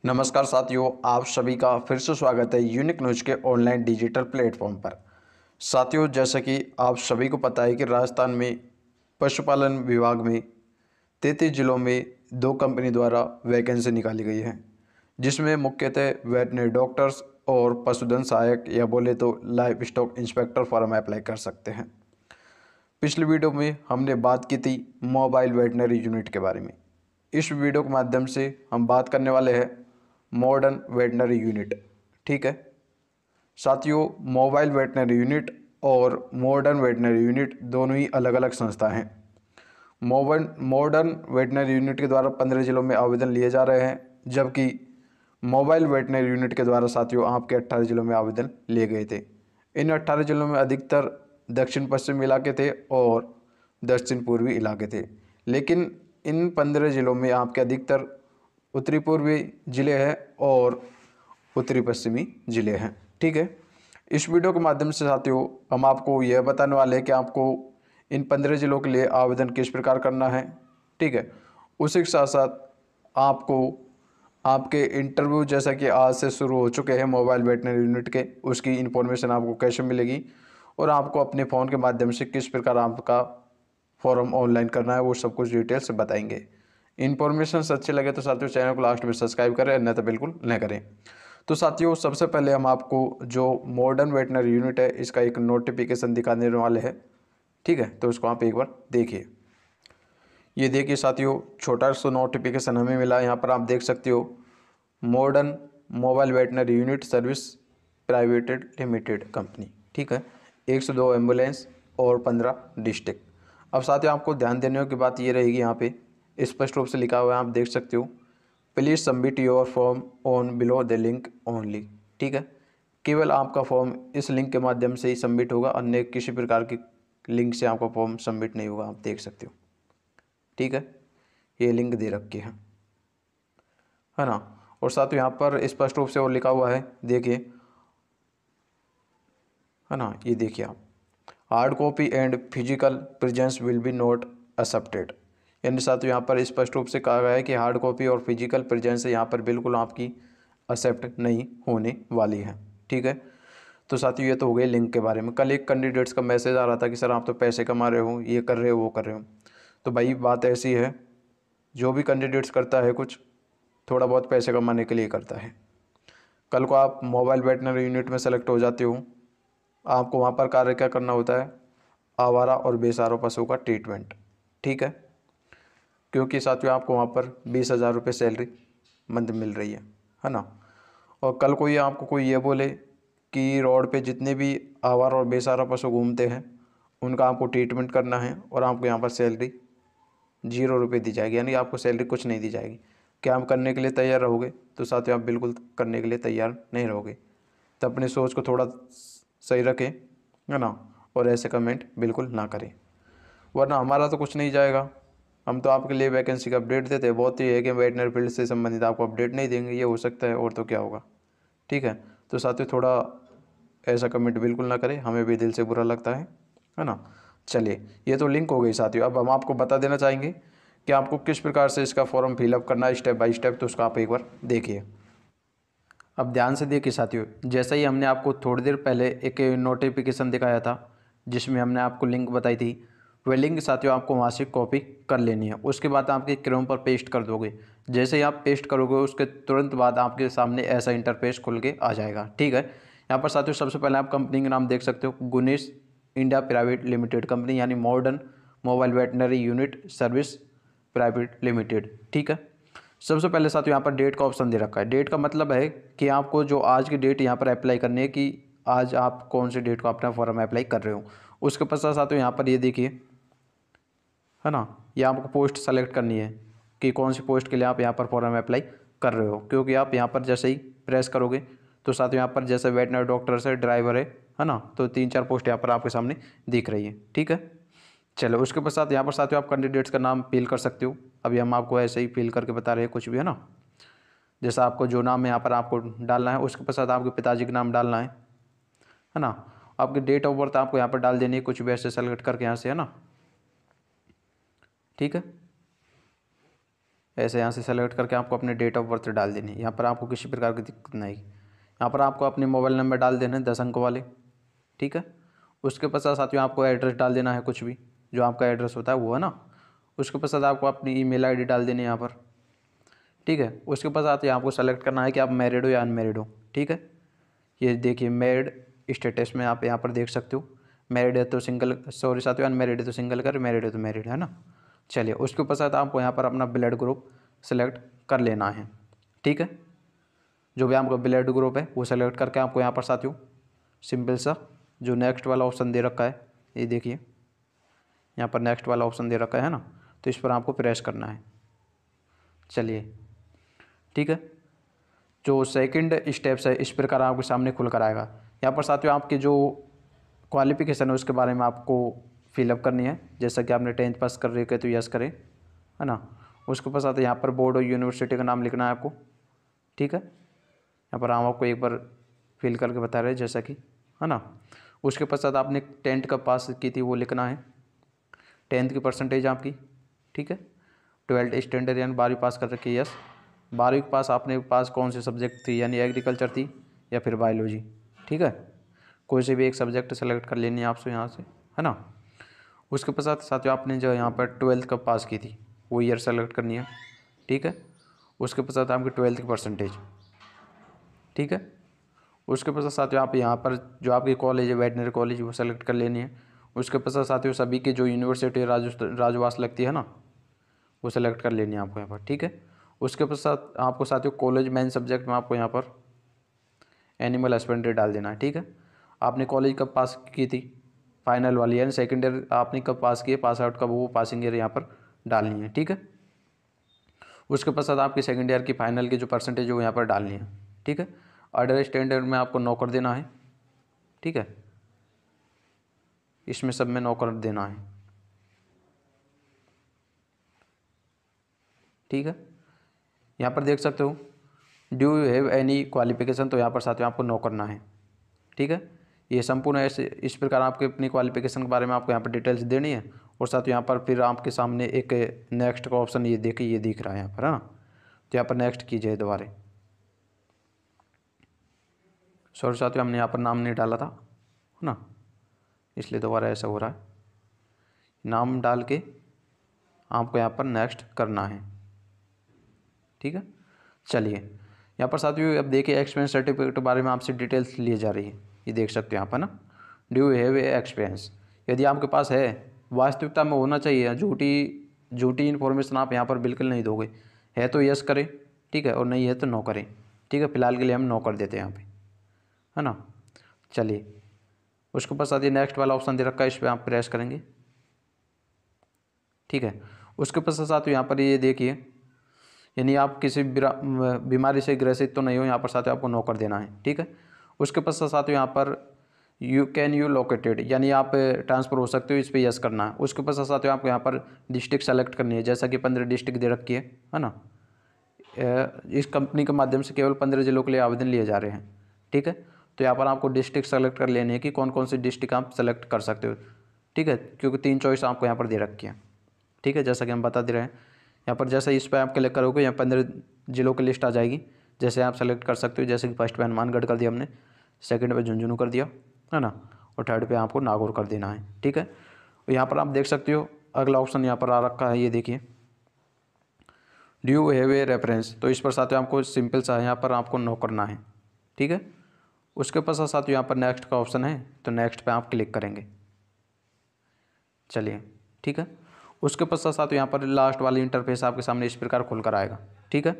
नमस्कार साथियों, आप सभी का फिर से स्वागत है यूनिक न्यूज के ऑनलाइन डिजिटल प्लेटफॉर्म पर। साथियों, जैसा कि आप सभी को पता है कि राजस्थान में पशुपालन विभाग में 33 जिलों में 2 कंपनी द्वारा वैकेंसी निकाली गई है, जिसमें मुख्यतः वेटनरी डॉक्टर्स और पशुधन सहायक या बोले तो live stock inspector form apply कर सकते हैं। पिछली वीडियो में हमने बात की थी मोबाइल वेटनरी यूनिट के बारे में। इस वीडियो के माध्यम से हम बात करने वाले हैं मॉडर्न वेटनरी यूनिट। ठीक है साथियों, मोबाइल वेटनरी यूनिट और मॉडर्न वेटनरी यूनिट दोनों ही अलग अलग संस्था हैं। मॉडर्न वेटनरी यूनिट के द्वारा 15 जिलों में आवेदन लिए जा रहे हैं, जबकि मोबाइल वेटनरी यूनिट के द्वारा साथियों आपके 18 जिलों में आवेदन लिए गए थे। इन 18 जिलों में अधिकतर दक्षिण पश्चिम इलाके थे और दक्षिण पूर्वी इलाके थे, लेकिन इन 15 जिलों में आपके अधिकतर उत्तरी पूर्वी ज़िले हैं और उत्तरी पश्चिमी ज़िले हैं। ठीक है, इस वीडियो के माध्यम से साथियों हम आपको यह बताने वाले हैं कि आपको इन 15 जिलों के लिए आवेदन किस प्रकार करना है। ठीक है, उसी के साथ साथ आपको आपके इंटरव्यू जैसा कि आज से शुरू हो चुके हैं मोबाइल वेटनरी यूनिट के, उसकी इन्फॉर्मेशन आपको कैसे मिलेगी और आपको अपने फ़ोन के माध्यम से किस प्रकार आपका फॉर्म ऑनलाइन करना है, वो सब कुछ डिटेल से बताएंगे। इन्फॉर्मेशन अच्छी लगे तो साथियों चैनल को लास्ट में सब्सक्राइब करें, अन्यथा बिल्कुल न करें। तो साथियों सबसे पहले हम आपको जो मॉडर्न वेटनरी यूनिट है इसका एक नोटिफिकेशन दिखाने वाले हैं। ठीक है, तो उसको आप एक बार देखिए। ये देखिए साथियों, छोटा सा नोटिफिकेशन हमें मिला है। यहाँ पर आप देख सकते हो modern mobile veterinary unit service privatised limited company. ठीक है, 102 एम्बुलेंस और 15 डिस्ट्रिक्ट। अब साथियों आपको ध्यान देने की बात ये रहेगी, यहाँ पे स्पष्ट रूप से लिखा हुआ है, आप देख सकते हो, please submit your form on below the link only. ठीक है, केवल आपका फॉर्म इस लिंक के माध्यम से ही सबमिट होगा, अन्य किसी प्रकार की लिंक से आपका फॉर्म सबमिट नहीं होगा, आप देख सकते हो। ठीक है, ये लिंक दे रखी है ना। और साथ ही यहाँ पर स्पष्ट रूप से और लिखा हुआ है, देखिए, है ना, ये देखिए आप, hard copy and physical presence will be not accepted. यानी साथियों यहाँ पर स्पष्ट रूप से कहा गया है कि हार्ड कॉपी और फिजिकल प्रेजेंस यहाँ पर बिल्कुल आपकी एक्सेप्ट नहीं होने वाली है। ठीक है, तो साथियों ये तो हो गए लिंक के बारे में। कल एक कैंडिडेट्स का मैसेज आ रहा था कि सर आप तो पैसे कमा रहे हो, ये कर रहे हो, वो कर रहे हो। तो भाई बात ऐसी है, जो भी कैंडिडेट्स करता है कुछ थोड़ा बहुत पैसे कमाने के लिए करता है। कल को आप मोबाइल वेटनरी यूनिट में सेलेक्ट हो जाते हो, आपको वहाँ पर कार्य क्या करना होता है, आवारा और बेसहारा पशुओं का ट्रीटमेंट। ठीक है, क्योंकि साथियों आपको वहाँ पर 20,000 रुपये सैलरी मंथ मिल रही है ना। और कल को ये आपको कोई ये बोले कि रोड पे जितने भी आवारा और बेसहारा पशु घूमते हैं उनका आपको ट्रीटमेंट करना है और आपको यहाँ पर सैलरी 0 रुपये दी जाएगी, यानी आपको सैलरी कुछ नहीं दी जाएगी। क्या आप करने के लिए तैयार रहोगे? तो साथियों आप बिल्कुल करने के लिए तैयार नहीं रहोगे। तो अपनी सोच को थोड़ा सही रखें, है ना, और ऐसे कमेंट बिल्कुल ना करें, वरना हमारा तो कुछ नहीं जाएगा। हम तो आपके लिए वैकेंसी का अपडेट देते हैं, बहुत ही है कि वेटनरी फील्ड से संबंधित आपको अपडेट नहीं देंगे, ये हो सकता है, और तो क्या होगा। ठीक है, तो साथियों थोड़ा ऐसा कमेंट बिल्कुल ना करें, हमें भी दिल से बुरा लगता है ना। चलिए, ये तो लिंक हो गई साथियों। अब हम आपको बता देना चाहेंगे कि आपको किस प्रकार से इसका फॉर्म फिलअप करना है स्टेप बाय स्टेप, तो उसका आप एक बार देखिए। अब ध्यान से देखिए साथियों, जैसा ही हमने आपको थोड़ी देर पहले एक नोटिफिकेशन दिखाया था जिसमें हमने आपको लिंक बताई थी, वह लिंक साथियों आपको वहाँ से कॉपी कर लेनी है। उसके बाद आपके क्रोम पर पेस्ट कर दोगे। जैसे ही आप पेस्ट करोगे उसके तुरंत बाद आपके सामने ऐसा इंटरफेस खुल के आ जाएगा। ठीक है, यहाँ पर साथियों सबसे पहले आप कंपनी का नाम देख सकते हो, Guinness India private limited company, यानी modern mobile veterinary unit service private limited. ठीक है, सबसे पहले साथियों यहाँ पर डेट का ऑप्शन दे रखा है। डेट का मतलब है कि आपको जो आज की डेट यहाँ पर अप्लाई करनी है, कि आज आप कौन सी डेट को अपना फॉर्म अप्लाई कर रहे हो। उसके पश्चात साथियों यहाँ पर ये देखिए, है ना, ये आपको पोस्ट सेलेक्ट करनी है कि कौन सी पोस्ट के लिए आप यहाँ पर फॉर्म अप्लाई कर रहे हो। क्योंकि आप यहाँ पर जैसे ही प्रेस करोगे तो साथियों यहाँ पर जैसे वेटनरी डॉक्टर है, ड्राइवर है ना, तो 3-4 पोस्ट यहाँ पर आपके सामने दिख रही है। ठीक है, चलो उसके पश्चात यहाँ पर साथियों आप कैंडिडेट्स का नाम फिल कर सकते हो। अभी हम आपको ऐसे ही फिल करके बता रहे हैं कुछ भी, है ना। जैसा आपको जो नाम यहाँ पर आपको डालना है, उसके पश्चात आपके पिताजी का नाम डालना है ना। आपकी डेट ऑफ बर्थ आपको यहाँ पर डाल देनी है, कुछ भी ऐसे सेलेक्ट करके यहाँ से, है ना। ठीक है, ऐसे यहाँ से सेलेक्ट करके आपको अपने डेट ऑफ बर्थ डाल देनी है। यहाँ पर आपको किसी प्रकार की दिक्कत नहीं। यहाँ पर आपको अपने मोबाइल नंबर डाल देने 10 अंक वाले, ठीक है। उसके पश्चात साथियों आपको एड्रेस डाल देना है, कुछ भी जो आपका एड्रेस होता है वो, है ना। उसके पश्चात आपको अपनी ईमेल आईडी डाल देनी है यहाँ पर, ठीक है। उसके पश्चात यहाँ आपको सेलेक्ट करना है कि आप मैरिड हो या अनमैरिड हो, ठीक है। ये देखिए मैरिड स्टेटस में आप यहाँ पर देख सकते हो, मैरिड है तो सिंगल, सॉरी साथियों अनमैरिड है तो सिंगल कर, मैरिड है तो मैरिड, है ना। चलिए उसके पश्चात आपको यहाँ पर अपना ब्लड ग्रुप सेलेक्ट कर लेना है, ठीक है। जो भी आपका ब्लड ग्रुप है वो सेलेक्ट करके आपको यहाँ पर साथियों सिंपल सा जो नेक्स्ट वाला ऑप्शन दे रखा है, ये देखिए यहाँ पर नेक्स्ट वाला ऑप्शन दे रखा है ना, तो इस पर आपको प्रेस करना है। चलिए ठीक है, जो सेकंड स्टेप्स है इस प्रकार आपके सामने खुल कर आएगा। यहाँ पर साथियों आपकी जो क्वालिफिकेशन है उसके बारे में आपको फिलअप करनी है। जैसा कि आपने 10th पास कर रहे हो तो यस करें, है ना। उसके पश्चात यहाँ पर बोर्ड और यूनिवर्सिटी का नाम लिखना है आपको, ठीक है। यहाँ पर हम आपको एक बार फिल करके बता रहे हैं जैसा कि, है ना। उसके पश्चात आपने 10th कब पास की थी वो लिखना है, 10th की परसेंटेज आपकी, ठीक है। 12th स्टैंडर्ड यानी 12वीं पास कर रखी है, यस। 12वीं के पास आपने पास कौन से सब्जेक्ट थी, यानी एग्रीकल्चर थी या फिर बायोलॉजी, ठीक है। कोई से भी एक सब्जेक्ट सेलेक्ट कर लेनी है आपसे यहाँ से, है ना। उसके पश्चात साथियों आपने जो यहाँ पर 12th कब पास की थी वो ईयर सेलेक्ट करनी है, ठीक है। उसके पश्चात आपकी 12th की परसेंटेज, ठीक है। उसके पश्चात साथियों आप यहाँ पर जो आपकी कॉलेज है वेटनरी कॉलेज वो सेलेक्ट कर लेनी है। उसके पश्चात साथियों सभी की जो यूनिवर्सिटी राजवास लगती है ना वो सेलेक्ट कर लेनी है आपको यहाँ पर, ठीक है। उसके पश्चात आपको साथियों कॉलेज मेन सब्जेक्ट में आपको यहाँ पर एनिमल हस्बेंड्री डाल देना है, ठीक है। आपने कॉलेज कब पास की थी फाइनल वाली, यानी सेकेंड ईयर आपने कब पास किए, पास आउट कब, वो पासिंग ईयर यहाँ पर डालनी है, ठीक है। उसके पश्चात आपकी सेकेंड ईयर की फाइनल की जो परसेंटेज है वो यहाँ पर डालनी है, ठीक है। अदर स्टैंडर्ड में आपको नो कर देना है, ठीक है। इसमें सब में नो कर देना है, ठीक है। यहाँ पर देख सकते हो do you have any qualification, तो यहाँ पर साथियों आपको नो करना है, ठीक है। ये संपूर्ण ऐसे इस प्रकार आपके अपनी क्वालिफिकेशन के बारे में आपको यहाँ पर डिटेल्स देनी है। और साथ यहाँ पर फिर आपके सामने एक नेक्स्ट का ऑप्शन ये देखिए, ये दिख रहा है यहाँ पर, है ना। तो यहाँ पर नेक्स्ट कीजिए दोबारा। सॉरी साथियों हमने यहाँ पर नाम नहीं डाला था, है ना, इसलिए दोबारा ऐसा हो रहा है। नाम डाल के आपको यहाँ पर नेक्स्ट करना है, ठीक है। चलिए यहाँ पर साथियों अब देखिए एक्सपीरियंस सर्टिफिकेट के बारे में आपसे डिटेल्स लिए जा रही है, ये देख सकते हो यहाँ पर ना, do you have a experience. यदि आपके पास है, वास्तविकता में होना चाहिए, झूठी इन्फॉर्मेशन आप यहाँ पर बिल्कुल नहीं दोगे। है तो यस करें, ठीक है, और नहीं है तो नो करें, ठीक है। फिलहाल के लिए हम नो कर देते हैं यहाँ पे, है ना। चलिए उसके पास ये नेक्स्ट वाला ऑप्शन दे रखा है, इस पर आप प्रेस करेंगे, ठीक है। उसके पश्चात यहाँ पर ये देखिए, यानी आप किसी बीमारी से ग्रसित तो नहीं हो, यहाँ पर साथ आपको नो कर देना है, ठीक है। उसके पश्चात यहाँ पर यू लोकेटेड, यानी आप ट्रांसफ़र हो सकते हो, इस पर यस करना है। उसके पश्चात आपको यहाँ पर डिस्ट्रिक्ट सेलेक्ट करनी है, जैसा कि 15 डिस्ट्रिक्ट दे रखी है ना। इस कंपनी के माध्यम से केवल 15 जिलों के लिए आवेदन लिए जा रहे हैं, ठीक है। तो यहाँ पर आपको डिस्ट्रिक्ट सेलेक्ट कर लेनी है कि कौन कौन सी डिस्ट्रिक्ट आप सेलेक्ट कर सकते हो, ठीक है, क्योंकि 3 चॉइस आपको यहाँ पर दे रखी है, ठीक है। जैसा कि हम बता दे रहे हैं, यहाँ पर जैसे इस पर आप क्लिक करोगे यहाँ 15 जिलों की लिस्ट आ जाएगी, जैसे आप सेलेक्ट कर सकते हो। जैसे कि फर्स्ट पे हनुमानगढ़ कर दिया हमने, सेकंड पे झुंझुनू कर दिया, है ना, और थर्ड पे आपको नागौर कर देना है, ठीक है। यहाँ पर आप देख सकते हो अगला ऑप्शन यहाँ पर आ रखा है, ये देखिए do you have a reference, तो इस पर साथ आपको सिंपल सा यहाँ पर आपको नो करना है, ठीक है। उसके पश्चात साथ यहाँ पर नेक्स्ट का ऑप्शन है, तो नेक्स्ट पे आप क्लिक करेंगे। चलिए ठीक है। उसके पश्चात साथ यहाँ पर लास्ट वाली इंटरफेस आपके सामने इस प्रकार खुल कर आएगा, ठीक है।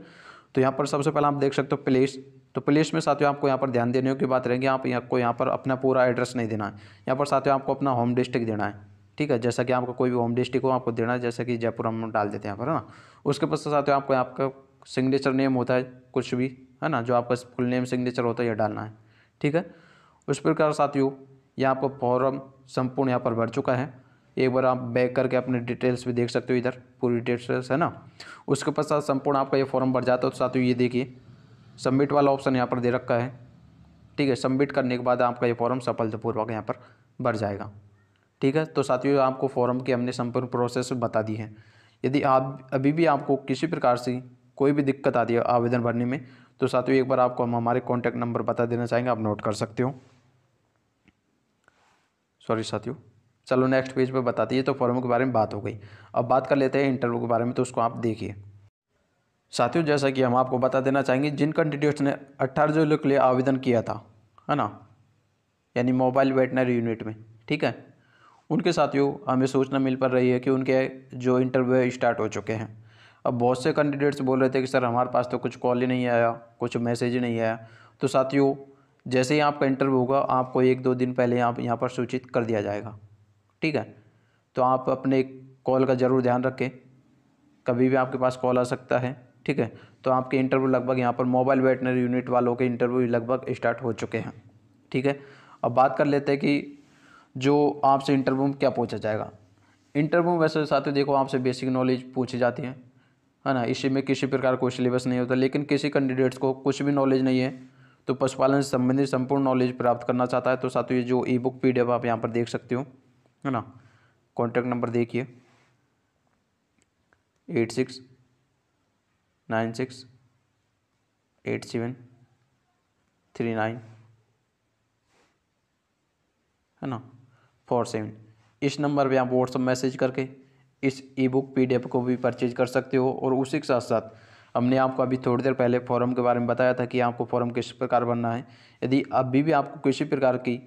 तो यहाँ पर सबसे पहले आप देख सकते हो प्लेस, तो प्लेस में साथियों आपको यहाँ पर ध्यान देने की बात रहेगी, आप यहाँ पर अपना पूरा एड्रेस नहीं देना है। यहाँ पर साथियों आपको अपना होम डिस्ट्रिक्ट देना है, ठीक है। जैसा कि आपका कोई भी होम डिस्ट्रिक्ट हो आपको देना है, जैसे कि जयपुर हम डाल देते हैं यहाँ पर, है ना। उसके पश्चात साथियों आपको आपका सिग्नेचर नेम होता है कुछ भी, है ना, जो आपका फुल नेम सिग्नेचर होता है यह डालना है, ठीक है। उस प्रकार साथियों यहाँ आपका फॉर्म संपूर्ण यहाँ पर भर चुका है। एक बार आप बैक करके अपने डिटेल्स भी देख सकते हो, इधर पूरी डिटेल्स है ना। उसके पश्चात संपूर्ण आपका ये फॉर्म भर जाता है। तो साथियों ये देखिए सबमिट वाला ऑप्शन यहाँ पर दे रखा है, ठीक है। सबमिट करने के बाद आपका ये फॉर्म सफलतापूर्वक यहाँ पर भर जाएगा, ठीक है। तो साथियों आपको फॉर्म की हमने संपूर्ण प्रोसेस बता दी है। यदि आप अभी भी आपको किसी प्रकार से कोई भी दिक्कत आती है आवेदन भरने में, तो साथियों एक बार आपको हम हमारे कॉन्टैक्ट नंबर बता देना चाहेंगे, आप नोट कर सकते हो। सॉरी साथियों, चलो नेक्स्ट पेज पे बताती है। तो फॉर्म के बारे में बात हो गई, अब बात कर लेते हैं इंटरव्यू के बारे में। तो उसको आप देखिए साथियों, जैसा कि हम आपको बता देना चाहेंगे, जिन कैंडिडेट्स ने 18 जुलाई के लिए आवेदन किया था, है ना, यानी मोबाइल वेटनरी यूनिट में, ठीक है, उनके साथियों हमें सूचना मिल पा रही है कि उनके जो इंटरव्यू स्टार्ट हो चुके हैं। अब बहुत से कैंडिडेट्स बोल रहे थे कि सर हमारे पास तो कुछ कॉल ही नहीं आया, कुछ मैसेज ही नहीं आया। तो साथियों जैसे ही आपका इंटरव्यू होगा, आपको 1-2 दिन पहले आप यहाँ पर सूचित कर दिया जाएगा, ठीक है। तो आप अपने कॉल का ज़रूर ध्यान रखें, कभी भी आपके पास कॉल आ सकता है, ठीक है। तो आपके इंटरव्यू लगभग यहाँ पर मोबाइल वेटनरी यूनिट वालों के इंटरव्यू लगभग स्टार्ट हो चुके हैं, ठीक है। अब बात कर लेते हैं कि जो आपसे इंटरव्यू में क्या पूछा जाएगा। इंटरव्यू वैसे साथियों देखो, आपसे बेसिक नॉलेज पूछी जाती है ना, इसी में किसी प्रकार कोई सिलेबस नहीं होता। लेकिन किसी कैंडिडेट्स को कुछ भी नॉलेज नहीं है, तो पशुपालन से संबंधित संपूर्ण नॉलेज प्राप्त करना चाहता है, तो साथियों ये जो ई बुक PDF आप यहाँ पर देख सकते हो, है ना। कॉन्टैक्ट नंबर देखिए 86968739, है ना, 47। इस नंबर पे आप व्हाट्सअप मैसेज करके इस ई बुक PDF को भी परचेज कर सकते हो। और उसी के साथ साथ हमने आपको अभी थोड़ी देर पहले फॉर्म के बारे में बताया था कि आपको फॉर्म किस प्रकार भरना है। यदि अभी भी आपको किसी प्रकार की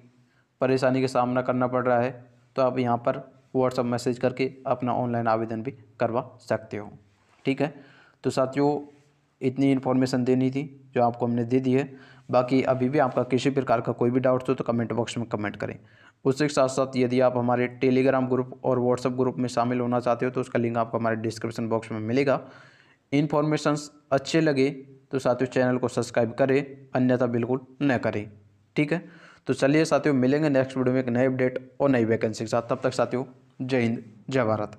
परेशानी का सामना करना पड़ रहा है, तो आप यहाँ पर व्हाट्सअप मैसेज करके अपना ऑनलाइन आवेदन भी करवा सकते हो, ठीक है। तो साथियों इतनी इन्फॉर्मेशन देनी थी जो आपको हमने दे दी है। बाकी अभी भी आपका किसी प्रकार का कोई भी डाउट्स हो तो कमेंट बॉक्स में कमेंट करें। उसके साथ साथ यदि आप हमारे टेलीग्राम ग्रुप और व्हाट्सएप ग्रुप में शामिल होना चाहते हो, तो उसका लिंक आपको हमारे डिस्क्रिप्शन बॉक्स में मिलेगा। इन्फॉर्मेशंस अच्छे लगे तो साथियों चैनल को सब्सक्राइब करें, अन्यथा बिल्कुल न करें, ठीक है। तो चलिए साथियों मिलेंगे नेक्स्ट वीडियो में एक नए अपडेट और नई वैकेंसी के साथ। तब तक साथियों जय हिंद जय भारत।